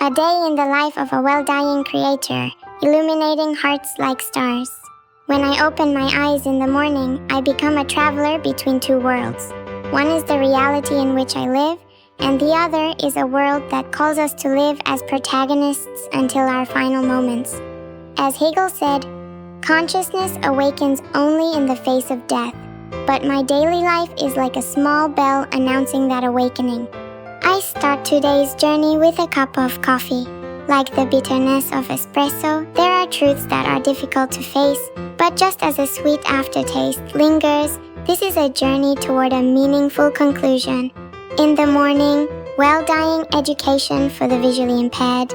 A day in the life of a well-dying creator, illuminating hearts like stars. When I open my eyes in the morning, I become a traveler between two worlds. One is the reality in which I live, and the other is a world that calls us to live as protagonists until our final moments. As Hegel said, consciousness awakens only in the face of death, but my daily life is like a small bell announcing that awakening. I start today's journey with a cup of coffee. Like the bitterness of espresso, there are truths that are difficult to face, but just as a sweet aftertaste lingers, this is a journey toward a meaningful conclusion. In the morning, well-dying education for the visually impaired.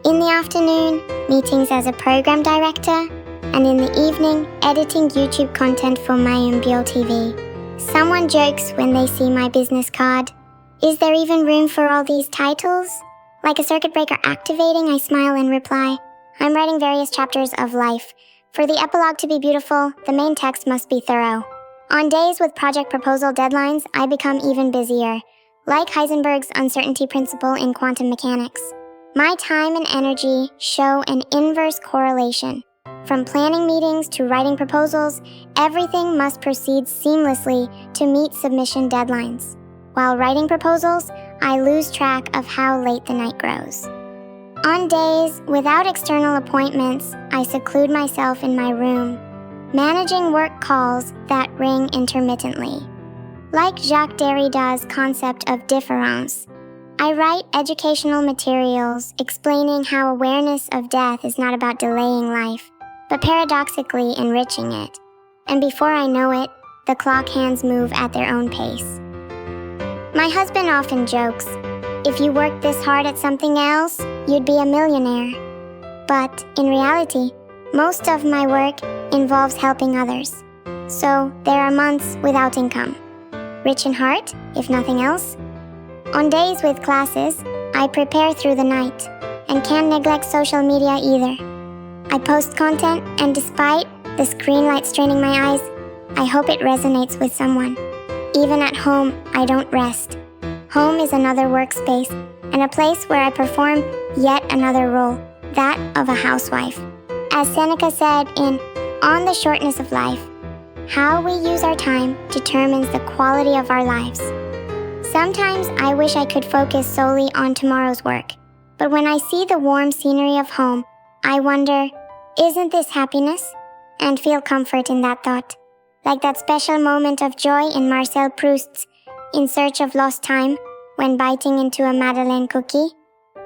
In the afternoon, meetings as a program director. And in the evening, editing YouTube content for Mayumbio TV. Someone jokes when they see my business card. Is there even room for all these titles? Like a circuit breaker activating, I smile and reply, I'm writing various chapters of life. For the epilogue to be beautiful, the main text must be thorough. On days with project proposal deadlines, I become even busier. Like Heisenberg's uncertainty principle in quantum mechanics. My time and energy show an inverse correlation. From planning meetings to writing proposals, everything must proceed seamlessly to meet submission deadlines. While writing proposals, I lose track of how late the night grows. On days without external appointments, I seclude myself in my room, managing work calls that ring intermittently. Like Jacques Derrida's concept of différance, I write educational materials explaining how awareness of death is not about delaying life, but paradoxically enriching it. And before I know it, the clock hands move at their own pace. My husband often jokes, if you worked this hard at something else, you'd be a millionaire. But in reality, most of my work involves helping others. So there are months without income. Rich in heart, if nothing else. On days with classes, I prepare through the night and can't neglect social media either. I post content, and despite the screen light straining my eyes, I hope it resonates with someone. Even at home, I don't rest. Home is another workspace, and a place where I perform yet another role, that of a housewife. As Seneca said in On the Shortness of Life, how we use our time determines the quality of our lives. Sometimes I wish I could focus solely on tomorrow's work, but when I see the warm scenery of home, I wonder, isn't this happiness? And feel comfort in that thought. Like that special moment of joy in Marcel Proust's In Search of Lost Time when biting into a Madeleine cookie.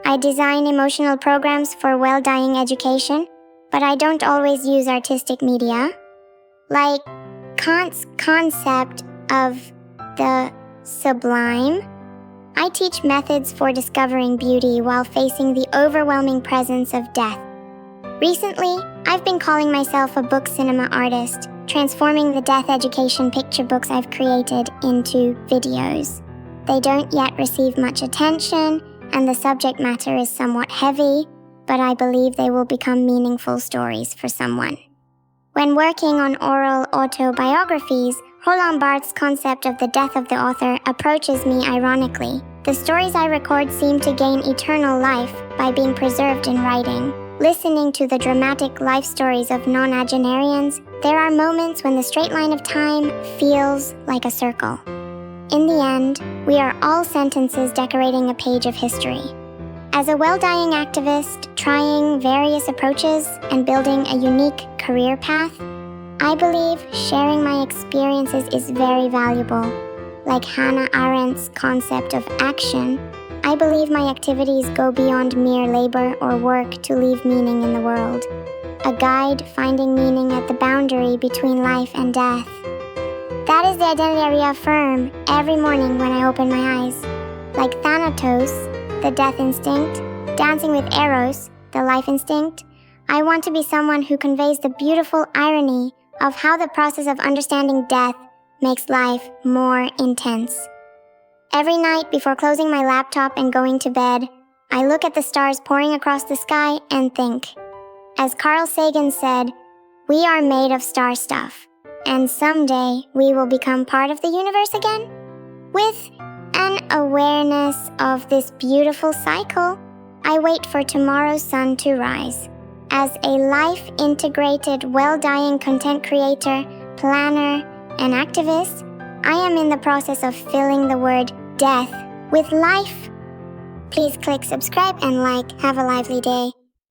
I design emotional programs for well-dying education, but I don't always use artistic media. Like Kant's concept of the sublime, I teach methods for discovering beauty while facing the overwhelming presence of death. Recently, I've been calling myself a book cinema artist, transforming the death education picture books I've created into videos. They don't yet receive much attention, and the subject matter is somewhat heavy, but I believe they will become meaningful stories for someone. When working on oral autobiographies, Roland Barthes' concept of the death of the author approaches me ironically. The stories I record seem to gain eternal life by being preserved in writing. Listening to the dramatic life stories of nonagenarians, there are moments when the straight line of time feels like a circle. In the end, we are all sentences decorating a page of history. As a well-dying activist, trying various approaches and building a unique career path, I believe sharing my experiences is very valuable. Like Hannah Arendt's concept of action, I believe my activities go beyond mere labor or work to leave meaning in the world. A guide finding meaning at the boundary between life and death. That is the identity I reaffirm every morning when I open my eyes. Like Thanatos, the death instinct, dancing with Eros, the life instinct, I want to be someone who conveys the beautiful irony of how the process of understanding death makes life more intense. Every night before closing my laptop and going to bed, I look at the stars pouring across the sky and think. As Carl Sagan said, we are made of star stuff, and someday we will become part of the universe again? With an awareness of this beautiful cycle, I wait for tomorrow's sun to rise. As a life-integrated, well-dying content creator, planner, and activist, I am in the process of filling the word death with life. Please click subscribe and like. Have a lively day.